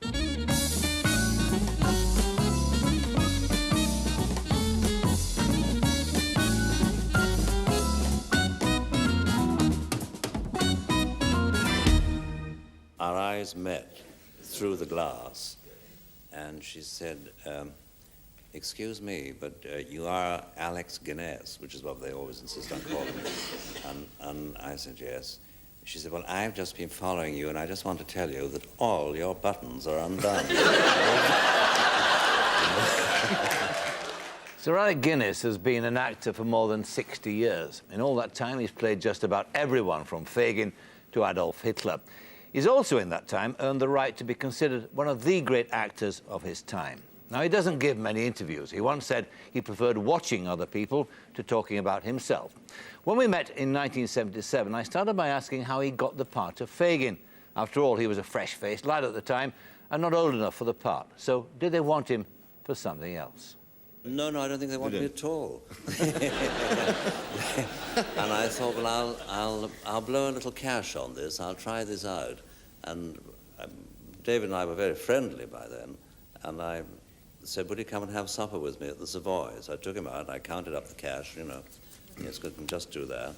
Our eyes met through the glass, and she said, excuse me, but you are Alec Guinness, which is what they always insist on calling me. And I said, yes. She said, well, I've just been following you, and I just want to tell you that all your buttons are undone. Sir Alec Guinness has been an actor for more than 60 years. In all that time, he's played just about everyone from Fagin to Adolf Hitler. He's also, in that time, earned the right to be considered one of the great actors of his time. Now, he doesn't give many interviews. He once said he preferred watching other people to talking about himself. When we met in 1977, I started by asking how he got the part of Fagin. After all, he was a fresh-faced lad at the time and not old enough for the part. So did they want him for something else? No, I don't think they want me at all. And I thought, well, I'll blow a little cash on this. I'll try this out. And David and I were very friendly by then. And I said, would you come and have supper with me at the Savoy? So I took him out, and I counted up the cash, you know. Yes, good, can just do that.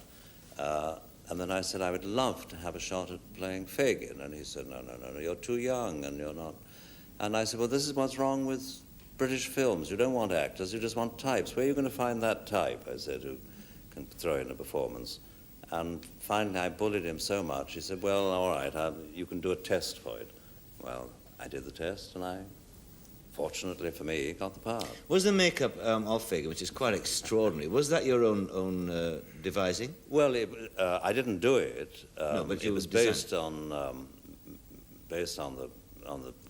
And then I said, I would love to have a shot at playing Fagin. And he said, no, you're too young, and you're not. And I said, well, this is what's wrong with British films. You don't want actors, you just want types. Where are you going to find that type, I said, who can throw in a performance? And finally I bullied him so much, he said, well, all right, you can do a test for it. Well, I did the test, and I, fortunately for me, got the part. Was the makeup of Fagin, which is quite extraordinary, was that your own devising? Well, I didn't do it. No, but it was based on the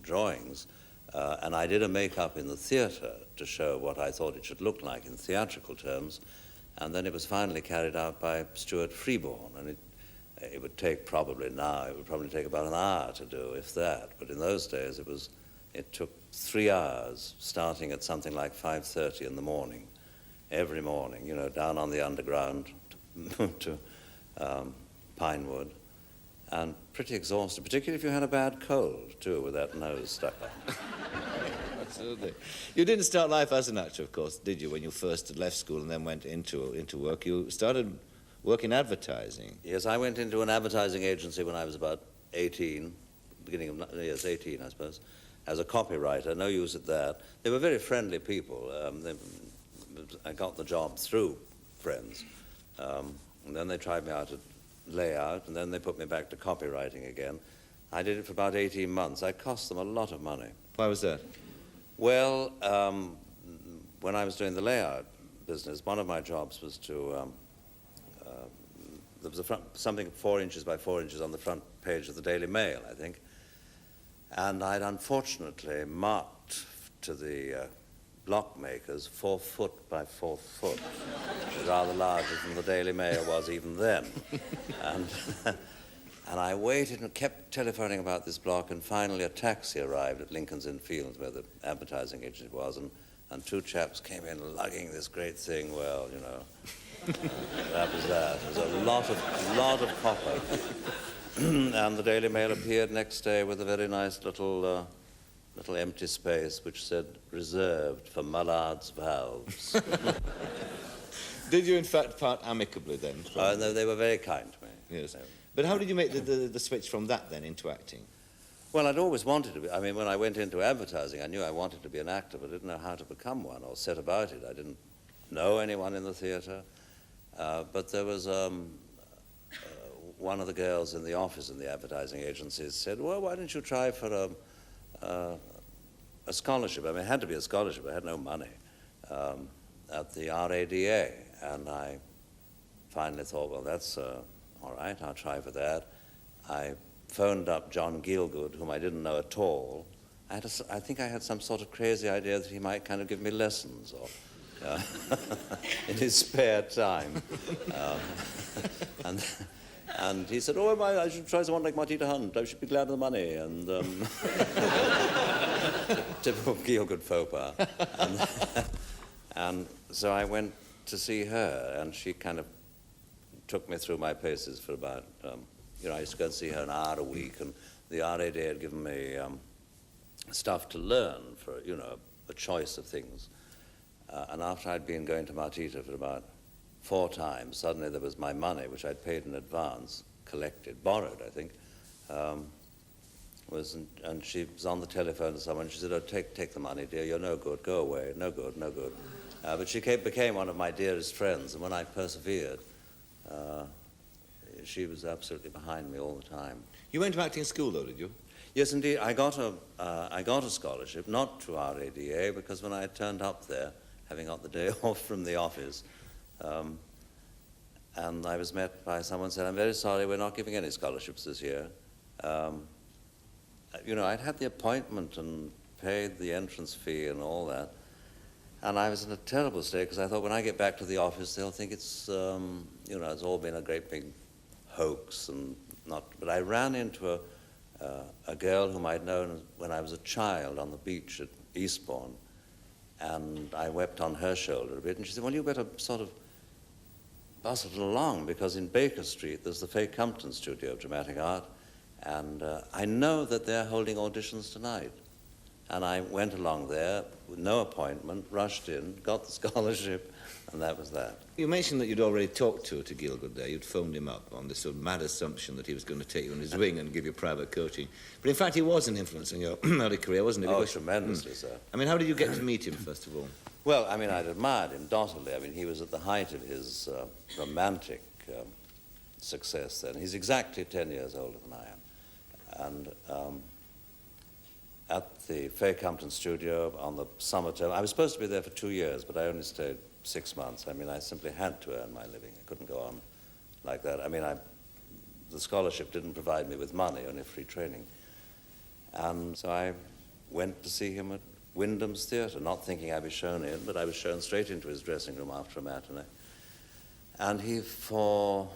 drawings. And I did a make-up in the theatre to show what I thought it should look like in theatrical terms, and then it was finally carried out by Stuart Freeborn, and it would take probably take about an hour to do, if that, but in those days it took 3 hours, starting at something like 5:30 in the morning, every morning, you know, down on the underground to Pinewood, and pretty exhausted, particularly if you had a bad cold, too, with that nose stuck up. Absolutely. You didn't start life as an actor, of course, did you, when you first left school and then went into work? You started work in advertising. Yes, I went into an advertising agency when I was about 18, beginning of, yes, 18, I suppose, as a copywriter, no use at that. They were very friendly people. I got the job through friends. And then they tried me out at layout, and then they put me back to copywriting again. I did it for about 18 months. I cost them a lot of money. Why was that? Well, when I was doing the layout business, one of my jobs was to, there was something 4 inches by 4 inches on the front page of the Daily Mail, I think, and I'd unfortunately marked to the block makers 4 foot by 4 foot, which is rather larger than the Daily Mail was even then. And I waited and kept telephoning about this block, and finally a taxi arrived at Lincoln's Inn Fields, where the advertising agency was, and 2 chaps came in lugging this great thing. Well, you know, that was that. It was a lot of copper. And the Daily Mail appeared next day with a very nice little empty space which said, reserved for Mullard's valves. Did you, in fact, part amicably then? No, they were very kind to me. Yes. But how did you make the switch from that then into acting? Well, I'd always wanted to be. I mean, when I went into advertising, I knew I wanted to be an actor, but I didn't know how to become one or set about it. I didn't know anyone in the theatre. But there was one of the girls in the office in the advertising agency said, well, why don't you try for a scholarship? I mean, it had to be a scholarship. I had no money at the RADA. And I finally thought, well, that's all right, I'll try for that. I phoned up John Gielgud, whom I didn't know at all. I think I had some sort of crazy idea that he might kind of give me lessons or in his spare time. And he said, oh, I should try someone like Martina Hunt. I should be glad of the money. And typical Gielgud faux pas. And so I went to see her, and she kind of took me through my paces for about, I used to go and see her an hour a week, and the RAD had given me stuff to learn for, you know, a choice of things. And after I'd been going to Martita for about 4 times, suddenly there was my money, which I'd paid in advance, collected, borrowed, I think, and she was on the telephone to someone. She said, "Oh, take the money, dear. You're no good. Go away. No good, no good." But she became one of my dearest friends, and when I persevered, she was absolutely behind me all the time. You went to acting school, though, did you? Yes, indeed. I got a scholarship, not to RADA, because when I turned up there, having got the day off from the office, and I was met by someone who said, "I'm very sorry, we're not giving any scholarships this year." You know, I'd had the appointment and paid the entrance fee and all that, and I was in a terrible state because I thought when I get back to the office, they'll think it's, you know, it's all been a great big hoax and not. But I ran into a girl whom I'd known when I was a child on the beach at Eastbourne, and I wept on her shoulder a bit, and she said, "Well, you better sort of bust it along, because in Baker Street there's the Faye Compton Studio of Dramatic Art, and I know that they're holding auditions tonight." And I went along there with no appointment, rushed in, got the scholarship, and that was that. You mentioned that you'd already talked to Gielgud there. You'd phoned him up on this sort of mad assumption that he was going to take you on his wing and give you private coaching. But in fact, he was an influence on your early career, wasn't he? Oh, tremendously, sir. I mean, how did you get to meet him, first of all? Well, I mean, I'd admired him doggedly. I mean, he was at the height of his romantic success then. He's exactly 10 years older than I am. And at the Faye Compton studio on the summer term, I was supposed to be there for 2 years, but I only stayed 6 months. I mean, I simply had to earn my living. I couldn't go on like that. I mean, the scholarship didn't provide me with money, only free training. And so I went to see him at Wyndham's Theatre, not thinking I'd be shown in, but I was shown straight into his dressing room after a matinee. And he, for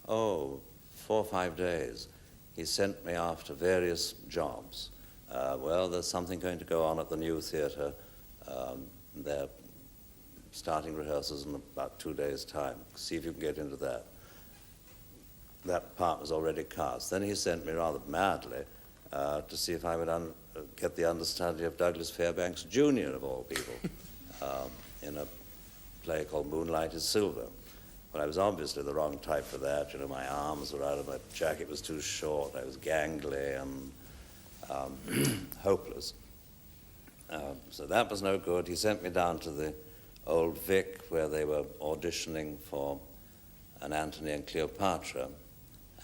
4 or 5 days, he sent me after various jobs. Well, there's something going to go on at the new theatre. They're starting rehearsals in about 2 days' time. See if you can get into that. That part was already cast. Then he sent me rather madly to see if I would get the understudy of Douglas Fairbanks Jr., of all people, in a play called Moonlight is Silver. But I was obviously the wrong type for that. You know, my arms were out of my jacket was too short. I was gangly and hopeless. So that was no good. He sent me down to the Old Vic, where they were auditioning for an Antony and Cleopatra,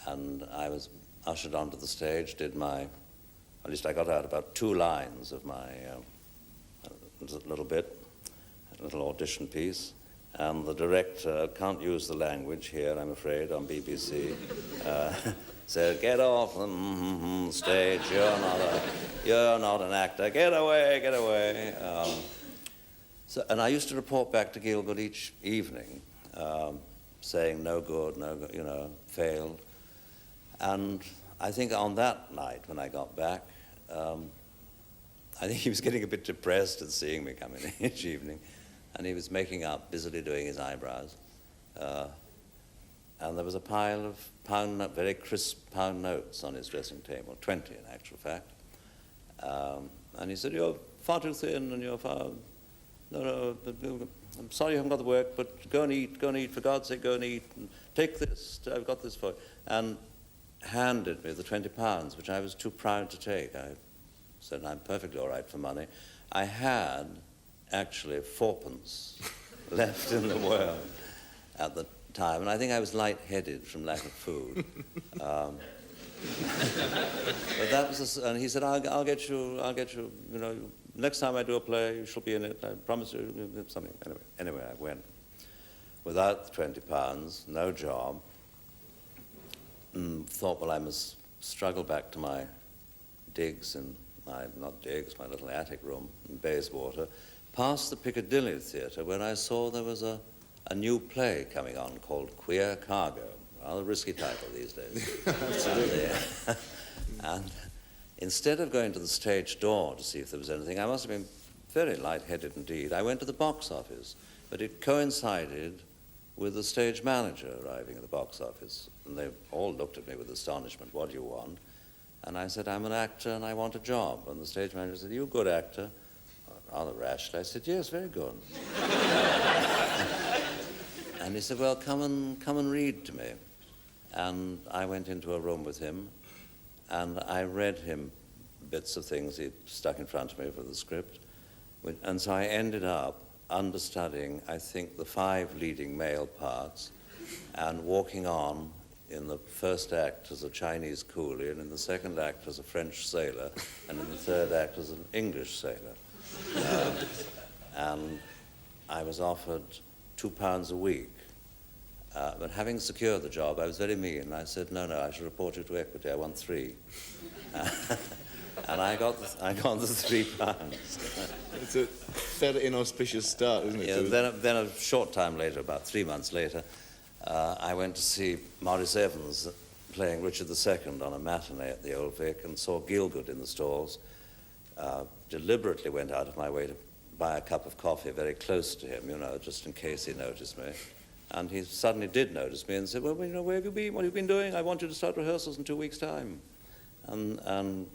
and I was ushered onto the stage, at least I got out about 2 lines of my little audition piece, and the director, can't use the language here, I'm afraid, on BBC, said, "Get off the stage, you're not an actor, get away, get away." And I used to report back to Gielgud each evening, saying, no good, you know, failed. And I think on that night when I got back, I think he was getting a bit depressed at seeing me come in each evening, and he was making up, busily doing his eyebrows. And there was a pile of very crisp pound notes on his dressing table, 20 in actual fact. And he said, "You're far too thin, and you're far... No, I'm sorry you haven't got the work, but go and eat, for God's sake, go and eat, and take this, I've got this for you." And handed me the £20, which I was too proud to take. I said, "I'm perfectly all right for money." I had actually 4pence left in the world at the time, and I think I was lightheaded from lack of food. But that was, and he said, I'll get you, you know, next time I do a play, you shall be in it, I promise you, something." Anyway, I went without the £20, no job, and thought, well, I must struggle back to my digs in my little attic room in Bayswater, past the Piccadilly Theatre, when I saw there was a new play coming on called Queer Cargo. Rather risky title these days. Absolutely. And instead of going to the stage door to see if there was anything, I must have been very lightheaded indeed. I went to the box office, but it coincided with the stage manager arriving at the box office, and they all looked at me with astonishment. "What do you want?" And I said, I'm an actor and I want a job. And the stage manager said, you a good actor? Rather rashly. I said, yes, very good. And he said, well, come and read to me. And I went into a room with him, and I read him bits of things he stuck in front of me for the script. And so I ended up understudying, I think, the 5 leading male parts, and walking on in the first act as a Chinese coolie, and in the second act as a French sailor, and in the third act as an English sailor. And I was offered £2 a week. But having secured the job, I was very mean. I said, no, I shall report you to equity. I want 3. And I got the £3. It's a fairly inauspicious start, isn't it? Yeah, then a short time later, about 3 months later, I went to see Maurice Evans playing Richard II on a matinee at the Old Vic, and saw Gielgud in the stalls. Deliberately went out of my way to buy a cup of coffee very close to him, just in case he noticed me. And he suddenly did notice me and said, well, where have you been? What have you been doing? I want you to start rehearsals in 2 weeks' time. And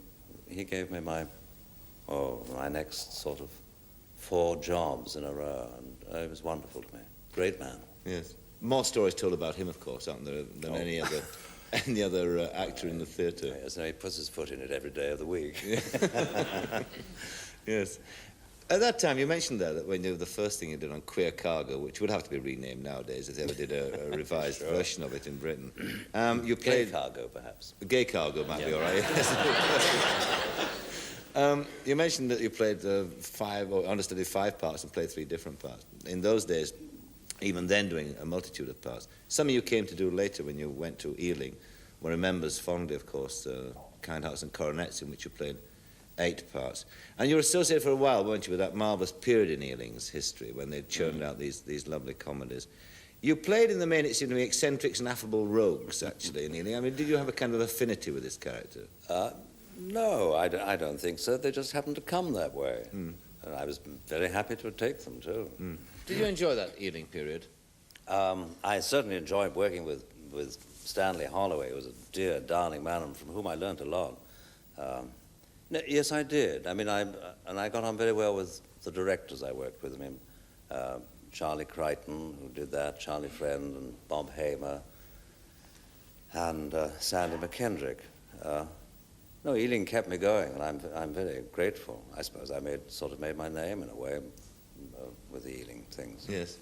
he gave me my next sort of 4 jobs in a row, and it was wonderful to me. Great man. Yes. More stories told about him, of course, aren't there, than any other actor in the theatre. Yes, no, he puts his foot in it every day of the week. Yes. At that time, you mentioned there that when you the first thing you did on Queer Cargo, which would have to be renamed nowadays, if they ever did a revised version of it in Britain. You played Gay Cargo, perhaps. Gay Cargo might be all right. You mentioned that you played 5, or understudied 5 parts and played 3 different parts. In those days, even then doing a multitude of parts. Some of you came to do later when you went to Ealing. One remembers fondly, of course, Kind Hearts and Coronets, in which you played 8 parts. And you were associated for a while, weren't you, with that marvellous period in Ealing's history when they churned out these lovely comedies. You played, in the main, it seemed to me, eccentrics and affable rogues, actually, in Ealing. I mean, did you have a kind of affinity with this character? No, I don't think so. They just happened to come that way. And I was very happy to take them, too. Did you enjoy that Ealing period? I certainly enjoyed working with Stanley Holloway, who was a dear, darling man, and from whom I learnt a lot. No, yes, I did. I mean, I got on very well with the directors I worked with. I mean, Charlie Crichton, who did that, Charlie Friend, and Bob Hamer, and Sandy McKendrick. No, Ealing kept me going, and I'm very grateful. I suppose I made my name in a way with the Ealing things. Yes.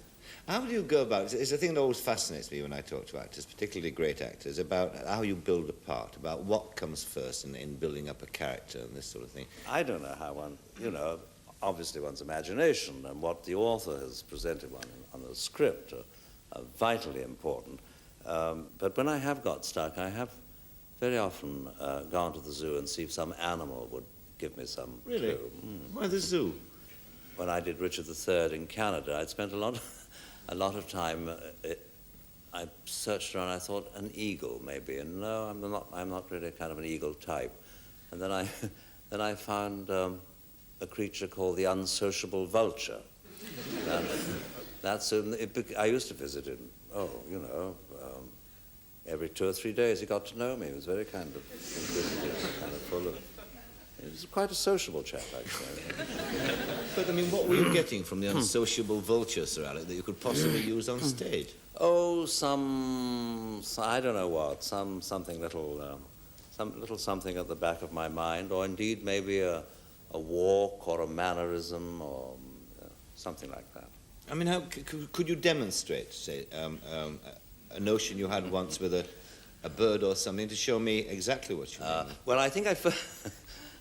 How do you go about it? It's a thing that always fascinates me when I talk to actors, particularly great actors, about how you build a part, about what comes first in building up a character and this sort of thing. I don't know how one, obviously one's imagination and what the author has presented one on the script are vitally important. But when I have got stuck, I have very often gone to the zoo and see if some animal would give me some Really? clue. Why the zoo? When I did Richard III in Canada, I'd spent a lot of time. I searched around. I thought an eagle maybe, and no, I'm not really kind of an eagle type. And then I found a creature called the unsociable vulture. And I used to visit him. Every 2 or 3 days he got to know me. He was very kind of inquisitive, kind of full of. He was quite a sociable chap, actually. But, I mean, what were you getting from the unsociable vulture, Sir Alec, that you could possibly use on stage? Oh, I don't know what, something little something at the back of my mind, or indeed maybe a walk or a mannerism or something like that. I mean, how could you demonstrate, say, a notion you had once with a bird or something to show me exactly what you mean? Well, I think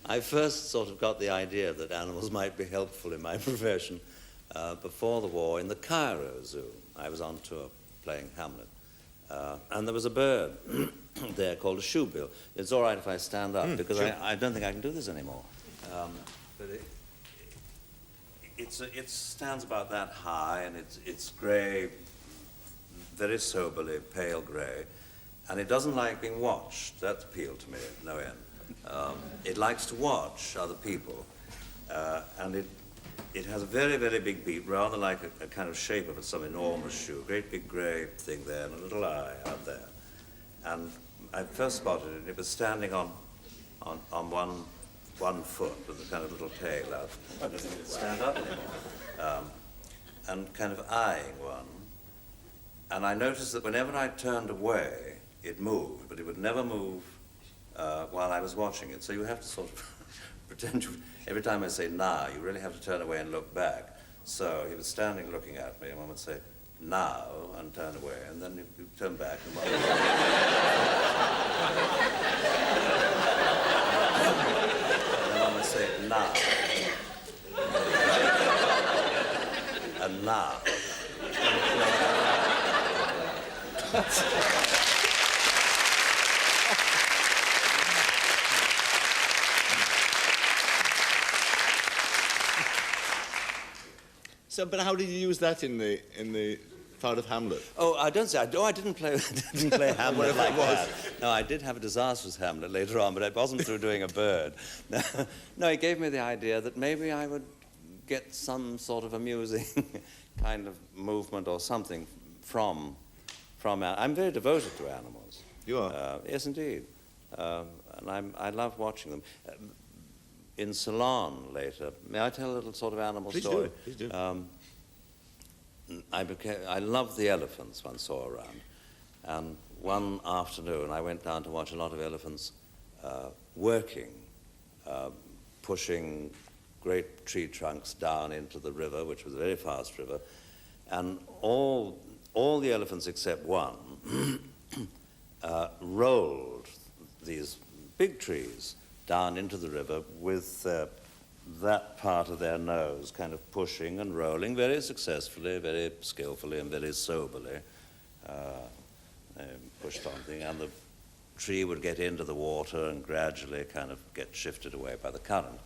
I first sort of got the idea that animals might be helpful in my profession before the war in the Cairo Zoo. I was on tour playing Hamlet, and there was a bird there called a shoebill. It's all right if I stand up, because sure. I don't think I can do this anymore. But it stands about that high, and it's grey, very soberly pale grey, and it doesn't like being watched. That appealed to me at no end. It likes to watch other people, and it has a very, very big beak, rather like a kind of shape of some enormous shoe, a great big grey thing there, and a little eye out there. And I first spotted it, and it was standing on on one foot with a kind of little tail out. I don't think it would stand up anymore. And kind of eyeing one. And I noticed that whenever I turned away, it moved, but it would never move while I was watching it. So you have to sort of pretend every time I say now, you really have to turn away and look back. So he was standing looking at me, and one would say, now, and turn away, and then you turn back and one would and one would say, now. And now. So, but how did you use that in the part of Hamlet? Oh, I didn't play Hamlet like that. No, I did have a disastrous Hamlet later on, but it wasn't through doing a bird. No, it gave me the idea that maybe I would get some sort of amusing kind of movement or something from I'm very devoted to animals. You are? Yes, indeed. And I love watching them. In Ceylon later, may I tell a little sort of animal story? Please do. I loved the elephants one saw around. And one afternoon, I went down to watch a lot of elephants working, pushing great tree trunks down into the river, which was a very fast river. And all the elephants except one rolled these big trees down into the river with that part of their nose kind of pushing and rolling very successfully, very skillfully, and very soberly. Pushed something, and the tree would get into the water and gradually kind of get shifted away by the current.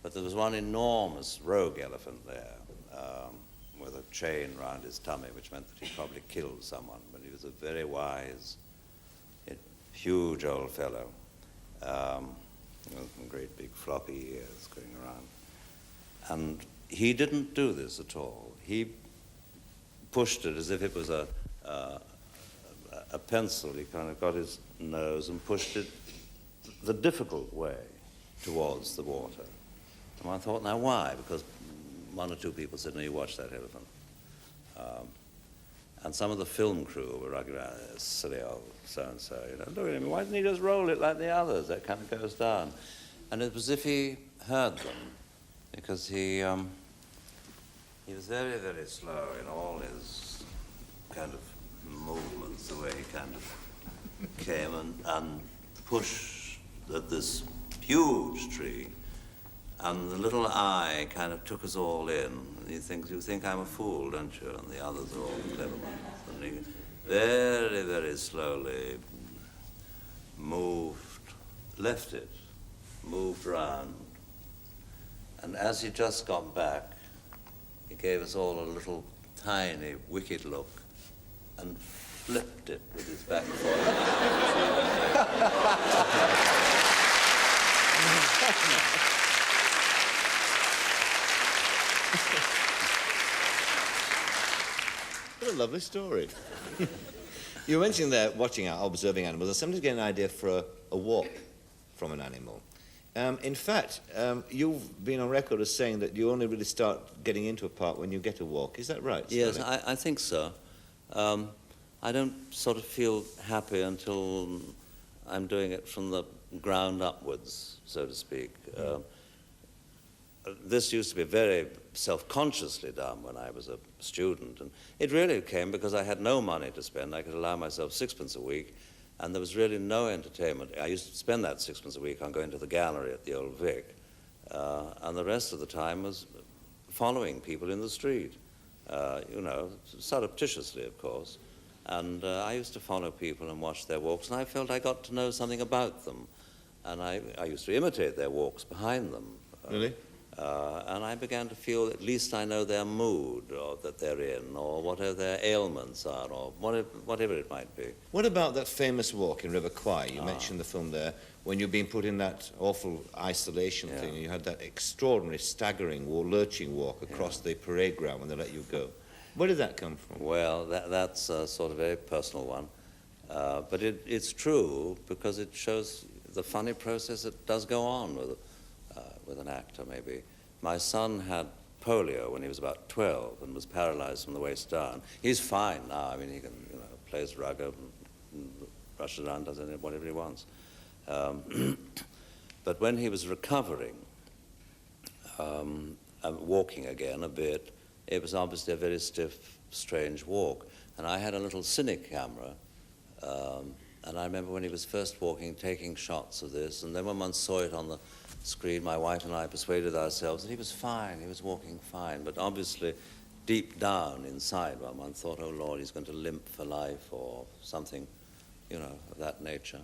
But there was one enormous rogue elephant there with a chain round his tummy, which meant that he probably killed someone, but he was a very wise, huge old fellow. With great big floppy ears going around. And he didn't do this at all. He pushed it as if it was a pencil. He kind of got his nose and pushed it the difficult way towards the water. And I thought, now why? Because one or two people said, no, you watch that elephant. And some of the film crew were arguing, silly old so-and-so, look at him, why didn't he just roll it like the others? That kind of goes down. And it was as if he heard them, because he was very, very slow in all his kind of movements, the way he kind of came and pushed at this huge tree. And the little eye kind of took us all in. And he thinks, you think I'm a fool, don't you? And the others are all clever ones. And he very, very slowly left it, moved round. And as he just got back, he gave us all a little tiny, wicked look and flipped it with his back foot. What a lovely story. You mentioned there watching out, observing animals, and sometimes get an idea for a walk from an animal. In fact, you've been on record as saying that you only really start getting into a park when you get a walk. Is that right? Yes, I think so. I don't sort of feel happy until I'm doing it from the ground upwards, so to speak. This used to be very self-consciously done when I was a student, and it really came because I had no money to spend. I could allow myself sixpence a week, and there was really no entertainment. I used to spend that sixpence a week on going to the gallery at the Old Vic, and the rest of the time was following people in the street, surreptitiously, of course. And I used to follow people and watch their walks, and I felt I got to know something about them. And I used to imitate their walks behind them. Really? And I began to feel at least I know their mood, or that they're in, or whatever their ailments are, or whatever it might be. What about that famous walk in River Kwai? You mentioned the film there, when you've been put in that awful isolation thing, and you had that extraordinary, staggering, lurching walk across the parade ground when they let you go. Where did that come from? Well, that's a sort of very personal one. But it's true, because it shows the funny process that does go on with an actor, maybe. My son had polio when he was about 12 and was paralyzed from the waist down. He's fine now. I mean, he can, plays rugby, rushes around, does whatever he wants. But when he was recovering and walking again a bit, it was obviously a very stiff, strange walk. And I had a little cine camera, and I remember when he was first walking, taking shots of this, and then when one saw it on the screen, my wife and I persuaded ourselves that he was fine, he was walking fine, but obviously deep down inside one thought, oh Lord, he's going to limp for life or something, of that nature.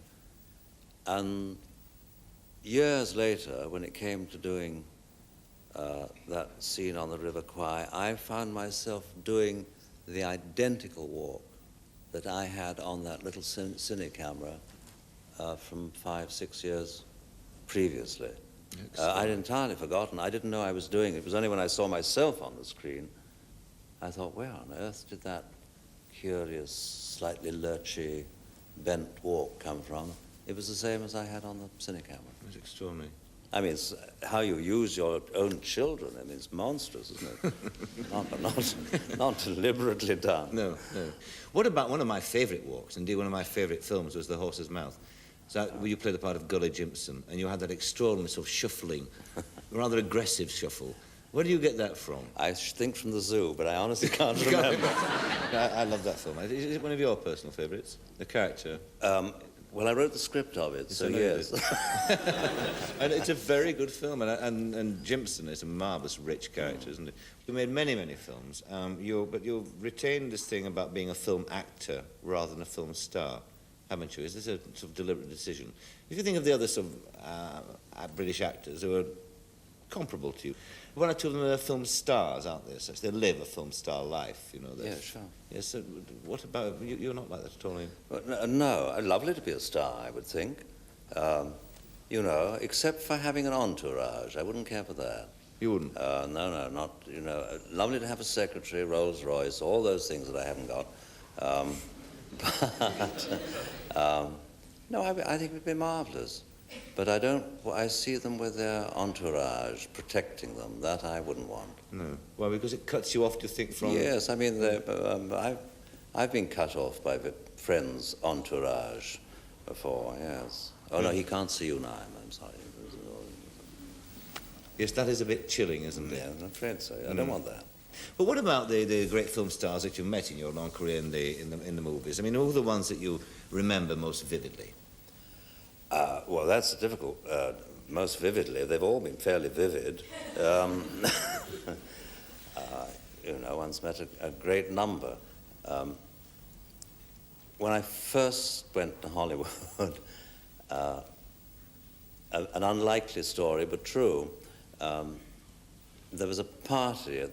And years later, when it came to doing that scene on the River Kwai, I found myself doing the identical walk that I had on that little cine camera from 5-6 years previously. I'd entirely forgotten. I didn't know I was doing it. It was only when I saw myself on the screen, I thought, where on earth did that curious, slightly lurchy, bent walk come from? It was the same as I had on the cine camera. That's extraordinary. I mean, it's how you use your own children. I mean, it's monstrous, isn't it? not deliberately done. No. What about one of my favourite walks, indeed one of my favourite films, was The Horse's Mouth. So where you played the part of Gully Jimpson, and you had that extraordinary sort of shuffling, rather aggressive shuffle. Where do you get that from? I think from the zoo, but I honestly can't remember. I love that film. Is it one of your personal favourites? The character? Well, I wrote the script of it, so yes. And it's a very good film, and Jimpson is a marvellous, rich character, isn't it? You made many, many films, but you've retained this thing about being a film actor rather than a film star, haven't you? Is this a sort of deliberate decision? If you think of the other sort of British actors who are comparable to you, one or two of them are film stars, aren't they? So they live a film star life, Yeah, sure. Yes, so what about, you're not like that at all, are you? Well, no, lovely to be a star, I would think. Except for having an entourage. I wouldn't care for that. You wouldn't? No, not, lovely to have a secretary, Rolls Royce, all those things that I haven't got. No, I think it would be marvellous. But I see them with their entourage protecting them. That I wouldn't want. No. Well, because it cuts you off, do you think, from... Yes, I mean, I've been cut off by friends' entourage before, yes. Oh, no, he can't see you now, I'm sorry. Yes, that is a bit chilling, isn't it? Yeah, I'm afraid so. I don't want that. But what about the great film stars that you've met in your long career in the movies? I mean, who are the ones that you remember most vividly? Well, that's difficult. Most vividly, they've all been fairly vivid. One's met a great number. When I first went to Hollywood, an unlikely story, but true, there was a party at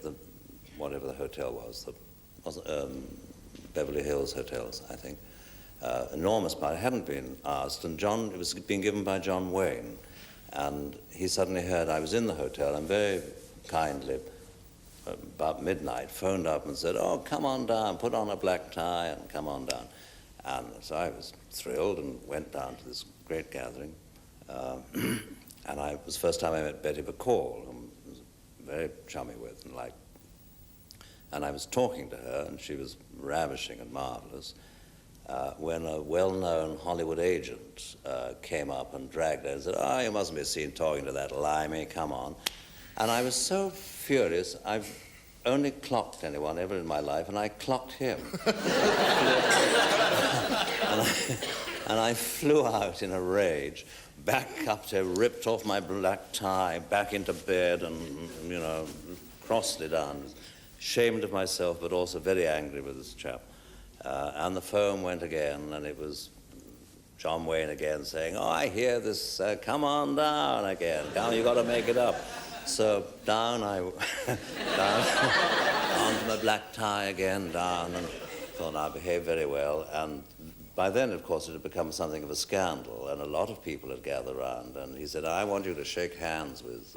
whatever the hotel was, Beverly Hills Hotels, I think. Enormous party. I hadn't been asked, and it was being given by John Wayne, and he suddenly heard I was in the hotel, and very kindly, about midnight, phoned up and said, oh, come on down, put on a black tie and come on down. And so I was thrilled and went down to this great gathering, and it was the first time I met Betty McCall, whom I was very chummy with and liked. And I was talking to her, and she was ravishing and marvelous, when a well-known Hollywood agent came up and dragged her and said, oh, you mustn't be seen talking to that limey, come on. And I was so furious, I've only clocked anyone ever in my life, and I clocked him. and I flew out in a rage, back up to, ripped off my black tie, back into bed, and, crossly down, ashamed of myself, but also very angry with this chap. And the phone went again, and it was John Wayne again saying, oh, I hear this, come on down again. Come, you got to make it up. So down onto my black tie again, down, and thought I behaved very well. And by then, of course, it had become something of a scandal, and a lot of people had gathered around. And he said, I want you to shake hands with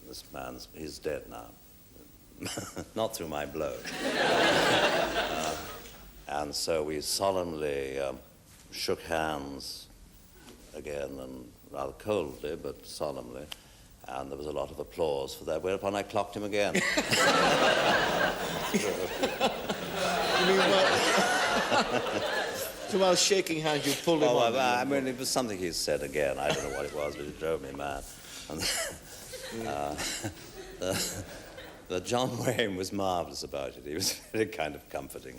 this man. He's dead now. Not through my blow. And so we solemnly shook hands again, and rather coldly but solemnly, and there was a lot of applause for that, whereupon I clocked him again. You mean, well, so while shaking hands, you pulled him on? I mean, it was something he said again. I don't know what it was, but it drove me mad. And the John Wayne was marvellous about it. He was very kind of comforting.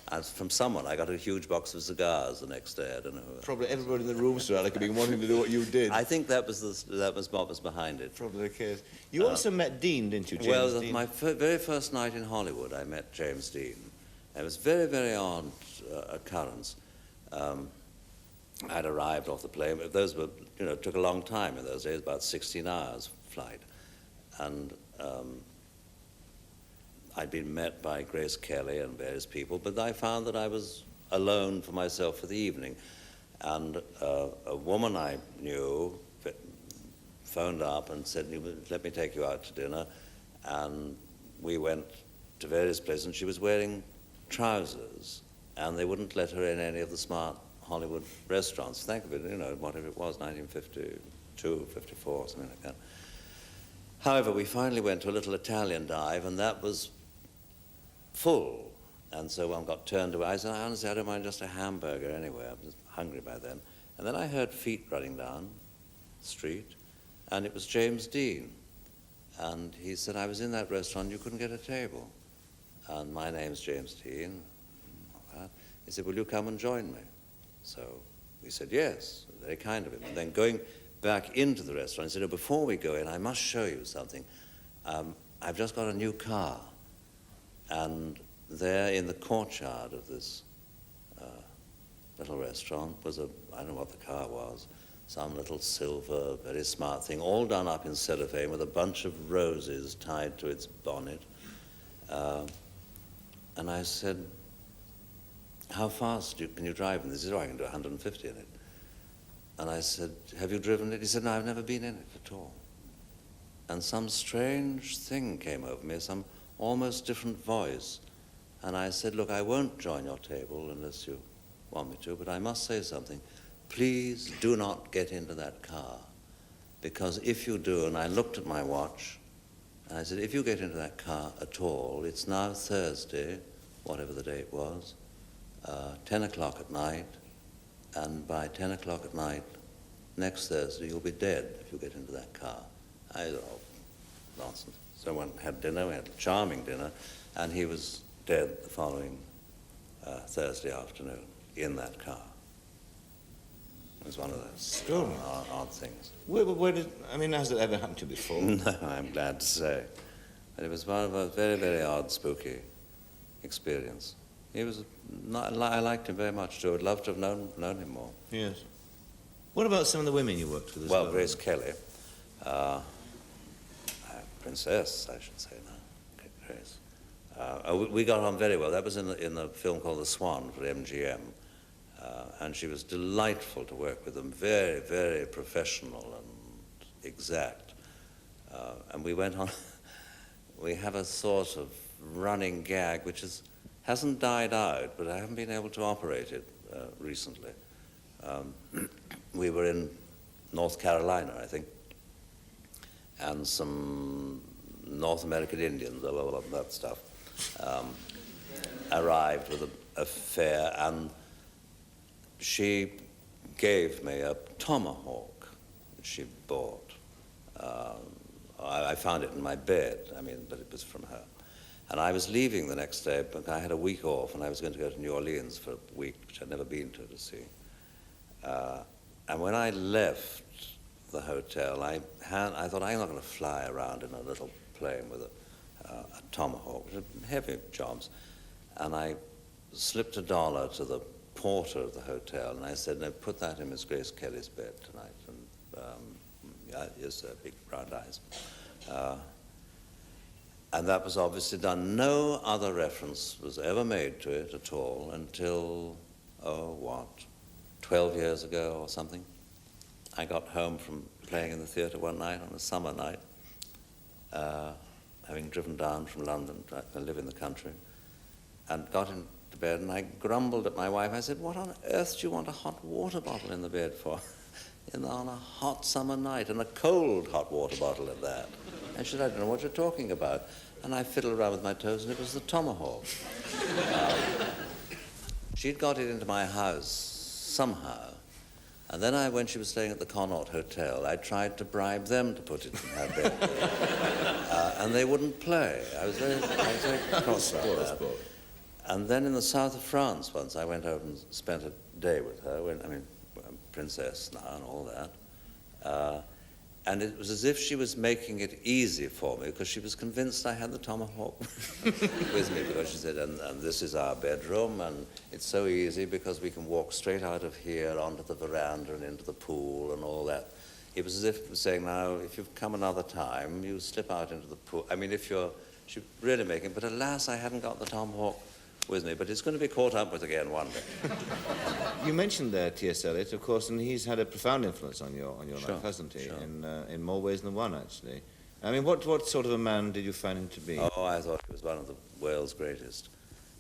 And from someone, I got a huge box of cigars the next day. I don't know who. Probably everybody in the room, Sir Alec, had been wanting to do what you did. I think that was what was behind it. Probably the case. You also met Dean, didn't you, James Well, Dean? my very first night in Hollywood, I met James Dean. It was a very, very odd occurrence. I'd arrived off the plane. Those were, took a long time in those days, about 16 hours flight. And I'd been met by Grace Kelly and various people, but I found that I was alone for myself for the evening. And a woman I knew phoned up and said, let me take you out to dinner. And we went to various places, and she was wearing trousers, and they wouldn't let her in any of the smart Hollywood restaurants. Think of it, whatever it was, 1952, 54, something like that. However, we finally went to a little Italian dive, and that was full. And so one got turned away. I said, honestly, I don't mind just a hamburger anyway. I was hungry by then. And then I heard feet running down the street, and it was James Dean. And he said, I was in that restaurant, you couldn't get a table. And my name's James Dean. He said, will you come and join me? So we said, yes, very kind of him. And then going back into the restaurant, he said, before we go in, I must show you something. I've just got a new car. And there in the courtyard of this little restaurant was I don't know what the car was, some little silver, very smart thing, all done up in cellophane with a bunch of roses tied to its bonnet. And I said, how fast can you drive in this? He said, I can do 150 in it. And I said, have you driven it? He said, no, I've never been in it at all. And some strange thing came over me, some almost different voice. And I said, look, I won't join your table unless you want me to, but I must say something. Please do not get into that car, because if you do, and I looked at my watch, and I said, if you get into that car at all, it's now Thursday, whatever the date was, 10 o'clock at night, and by 10 o'clock at night, next Thursday, you'll be dead if you get into that car. I said, oh, nonsense. So we had dinner, we had a charming dinner, and he was dead the following Thursday afternoon in that car. It was one of those odd things. Has it ever happened to you before? No, I'm glad to say. But it was one of a very, very odd, spooky experience. He was I liked him very much too. I'd love to have known him more. Yes. What about some of the women you worked with as well? Grace Kelly. Princess, I should say now. Grace. We got on very well. That was in the film called The Swan for MGM. And she was delightful to work with them, very, very professional and exact. And we went on, we have a sort of running gag which hasn't died out, but I haven't been able to operate it recently. We were in North Carolina, I think, and some North American Indians, all that stuff, arrived with a fare, and she gave me a tomahawk that she bought. I found it in my bed, but it was from her. And I was leaving the next day, but I had a week off, and I was going to go to New Orleans for a week, which I'd never been to see. And when I left the hotel, I thought, I'm not going to fly around in a little plane with a tomahawk, which are heavy jobs. And I slipped $1 to the porter of the hotel, and I said, no, put that in Miss Grace Kelly's bed tonight. And yes, big round eyes. And that was obviously done. No other reference was ever made to it at all until, 12 years ago or something. I got home from playing in the theatre one night on a summer night, having driven down from London to live in the country, and got into bed, and I grumbled at my wife. I said, what on earth do you want a hot water bottle in the bed for? on a hot summer night, and a cold hot water bottle at that. And she said, I don't know what you're talking about. And I fiddled around with my toes, and it was the tomahawk. She'd got it into my house somehow. And then when she was staying at the Connaught Hotel, I tried to bribe them to put it in her bed. And they wouldn't play. I was very cross about that. And then in the south of France once, I went over and spent a day with her, princess now and all that. And it was as if she was making it easy for me, because she was convinced I had the tomahawk with me, because she said, and this is our bedroom, and it's so easy because we can walk straight out of here onto the veranda and into the pool and all that. It was as if it was saying, now, if you've come another time, you slip out into the pool. I mean, she's really making, but alas, I hadn't got the tomahawk with me, but it's going to be caught up with again one day. You mentioned T.S. Eliot, of course, and he's had a profound influence on your life, hasn't he? Sure. In more ways than one, actually. I mean, what sort of a man did you find him to be? Oh, I thought he was one of the world's greatest.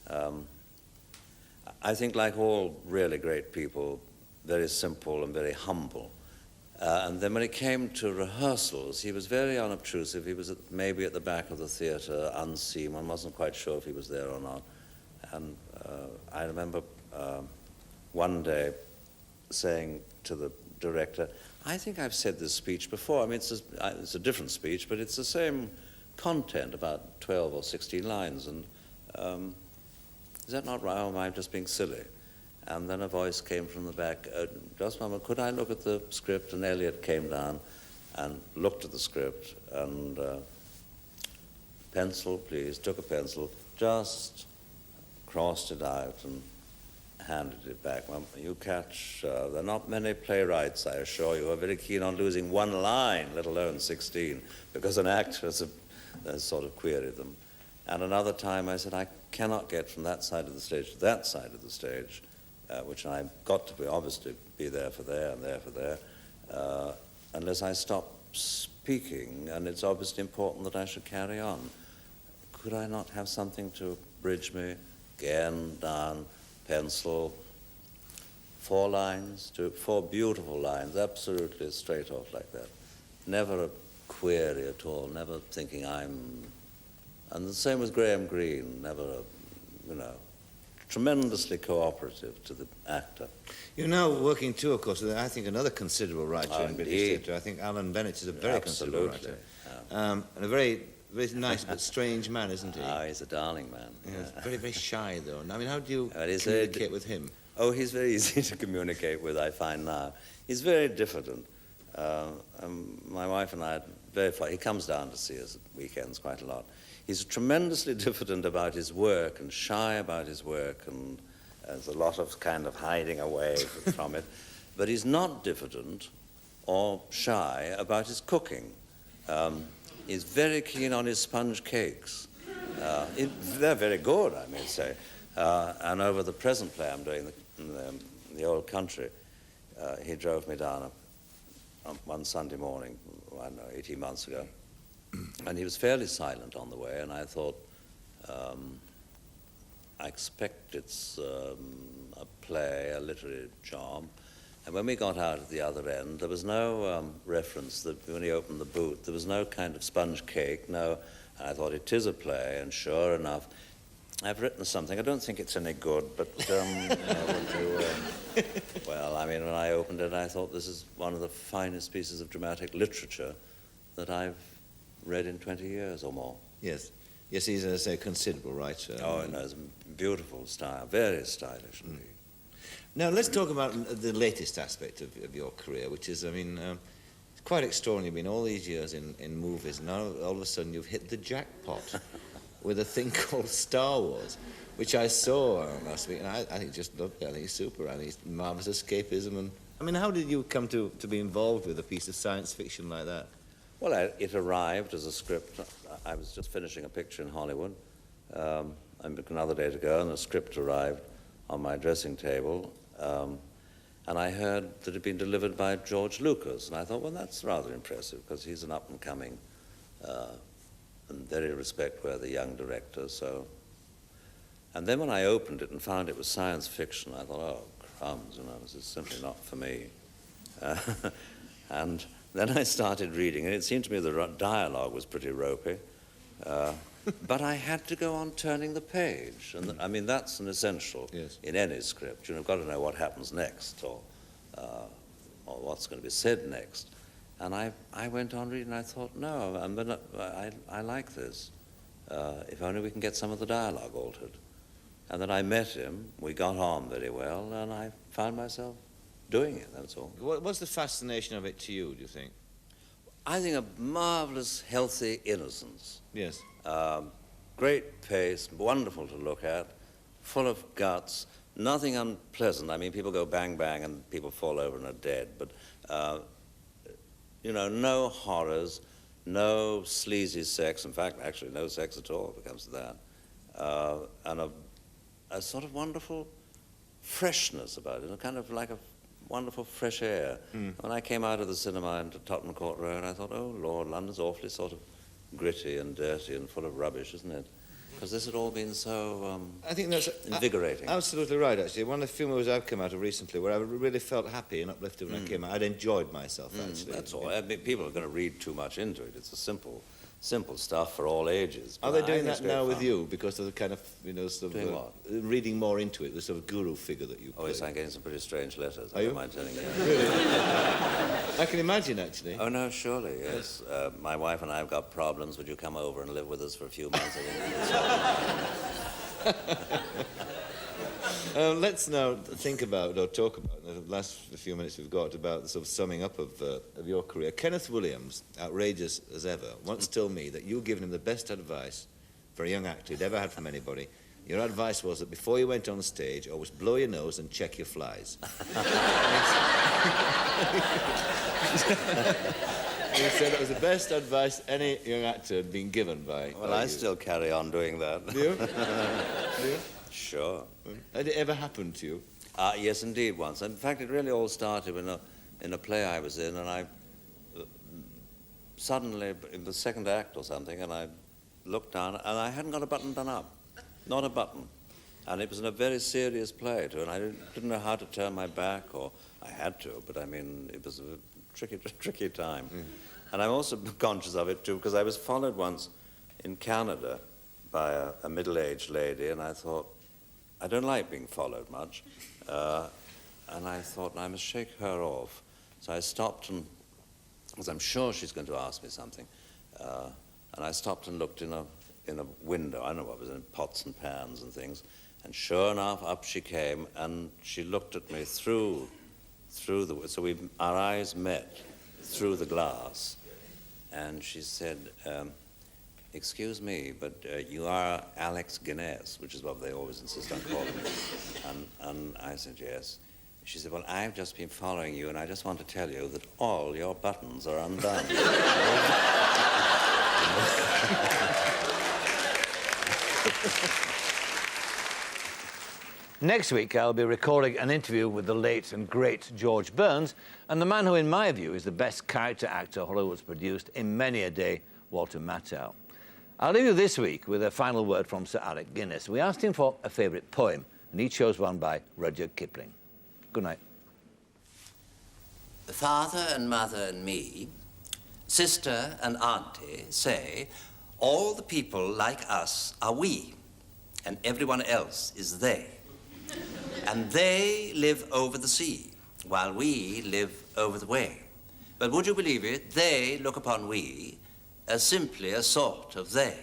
I think, like all really great people, very simple and very humble. And then when it came to rehearsals, he was very unobtrusive. He was maybe at the back of the theatre, unseen. One wasn't quite sure if he was there or not. And I remember one day saying to the director, I think I've said this speech before. I mean, it's a different speech, but it's the same content, about 12 or 16 lines. And is that not right? Or am I just being silly? And then a voice came from the back, just a moment, could I look at the script? And Eliot came down and looked at the script and pencil, please, took a pencil, just crossed it out and handed it back. Well, you catch, there are not many playwrights, I assure you, who are very keen on losing one line, let alone 16, because an actor has sort of queried them. And another time I said, I cannot get from that side of the stage to that side of the stage, which I've got to obviously be there for there and there for there, unless I stop speaking, and it's obviously important that I should carry on. Could I not have something to bridge me? Again, down, pencil, 4 lines, 4 beautiful lines, absolutely straight off like that. Never a query at all, never thinking I'm... And the same with Graham Greene, never tremendously cooperative to the actor. You're now working too, of course, with, I think, another considerable writer in British indeed. theatre. I think Alan Bennett is a very considerable writer. Yeah. And a very nice but strange man, isn't he? Oh, he's a darling man. Yeah. Very, very shy, though. I mean, how do you he's communicate with him? Oh, he's very easy to communicate with, I find now. He's very diffident. My wife and I are very far. He comes down to see us at weekends quite a lot. He's tremendously diffident about his work and shy about his work, and there's a lot of kind of hiding away from it. But he's not diffident or shy about his cooking. He's very keen on his sponge cakes. They're very good, I may say. And over the present play I'm doing in the old country, he drove me down one Sunday morning, I don't know, 18 months ago, and he was fairly silent on the way, and I thought, I expect it's a play, a literary job. And when we got out at the other end, there was no reference that when he opened the boot, there was no kind of sponge cake, no. And I thought, it is a play, and sure enough, I've written something. I don't think it's any good, but well, I mean, when I opened it, I thought this is one of the finest pieces of dramatic literature that I've read in 20 years or more. Yes. Yes, he's, as I say, a considerable writer. Oh, no, it's a beautiful style, very stylish indeed. Now, let's talk about the latest aspect of your career, which is, I mean, it's quite extraordinary. You've been all these years in movies, and now all of a sudden you've hit the jackpot with a thing called Star Wars, which I saw last week, and I think just loved it. I think it's super, and it's marvellous escapism. And I mean, how did you come to be involved with a piece of science fiction like that? Well, it arrived as a script. I was just finishing a picture in Hollywood another day to go, and the script arrived on my dressing table, and I heard that it had been delivered by George Lucas, and I thought, well, that's rather impressive, because he's an up-and-coming and very respect-worthy young director, so... And then when I opened it and found it was science fiction, I thought, oh, crumbs, this is simply not for me. And then I started reading, and it seemed to me the dialogue was pretty ropey. But I had to go on turning the page. And I mean, that's an essential in any script. You've got to know what happens next, or what's going to be said next. And I went on reading, and I thought, no, I like this. If only we can get some of the dialogue altered. And then I met him, we got on very well, and I found myself doing it, that's all. What's the fascination of it to you, do you think? I think a marvelous, healthy innocence. Yes. Great pace, wonderful to look at, full of guts, nothing unpleasant. I mean, people go bang, bang, and people fall over and are dead, but, you know, no horrors, no sleazy sex. In fact, actually, no sex at all, if it comes to that. And a sort of wonderful freshness about it, a kind of like a wonderful fresh air. When I came out of the cinema into Tottenham Court Road, I thought, oh, Lord, London's awfully sort of gritty and dirty and full of rubbish, isn't it? Because this had all been so I think that's invigorating. Absolutely right, actually. One of the few movies I've come out of recently where I really felt happy and uplifted when I came out. I'd enjoyed myself, actually. That's all. I mean, people are going to read too much into it. It's a simple stuff for all ages. Are they doing that now with you because of the kind of, you know, sort Doing of what? reading more into it, the sort of guru figure that you play? Oh, yes, I'm getting some pretty strange letters. Are you? I don't mind telling you. Really? I can imagine, actually. Oh, no, surely, yes. My wife and I have got problems. Would you come over and live with us for a few months? Let's now think about, or talk about, in the last few minutes we've got, about the sort of summing up of your career. Kenneth Williams, outrageous as ever, once told me that you'd given him the best advice for a young actor he'd ever had from anybody. Your advice was that before you went on stage, always blow your nose and check your flies. He said that was the best advice any young actor had been given by Well, I still carry on doing that. Do you? Do you? Sure. Had it ever happened to you? Yes, indeed, once. In fact, it really all started in a play I was in, and I suddenly, in the second act or something, and I looked down, and I hadn't got a button done up. Not a button. And it was in a very serious play, too, and I didn't know how to turn my back, or I had to, but I mean, it was a tricky time. And I'm also conscious of it, too, because I was followed once in Canada by a middle-aged lady, and I thought, I don't like being followed much, and I thought I must shake her off. So I stopped, and because I'm sure she's going to ask me something, and I stopped and looked in a window. I don't know what was in pots and pans and things, and sure enough, up she came, and she looked at me through the. So our eyes met through the glass, and she said, excuse me, but you are Alec Guinness, which is what they always insist on calling me. And I said, yes. She said, well, I've just been following you, and I just want to tell you that all your buttons are undone. Next week, I'll be recording an interview with the late and great George Burns and the man who, in my view, is the best character actor Hollywood's produced in many a day, Walter Matthau. I'll leave you this week with a final word from Sir Alec Guinness. We asked him for a favourite poem, and he chose one by Rudyard Kipling. Good night. The father and mother and me, sister and auntie say, all the people like us are we, and everyone else is they. And they live over the sea, while we live over the way. But would you believe it, they look upon we as simply a sort of they.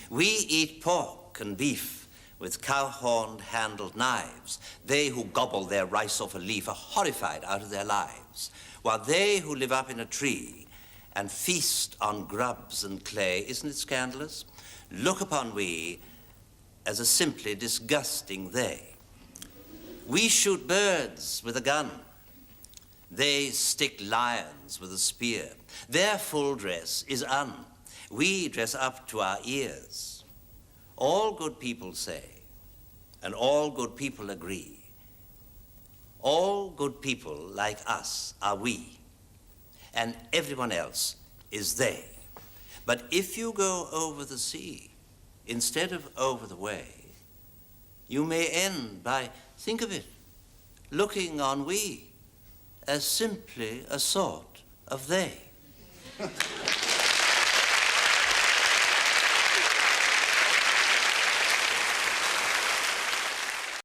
We eat pork and beef with cow-horned handled knives. They who gobble their rice off a leaf are horrified out of their lives, while they who live up in a tree and feast on grubs and clay, isn't it scandalous? Look upon we as a simply disgusting they. We shoot birds with a gun. They stick lions with a spear. Their full dress is un. We dress up to our ears. All good people say, and all good people agree, all good people like us are we, and everyone else is they. But if you go over the sea instead of over the way, you may end by, think of it, looking on we as simply a sort of they.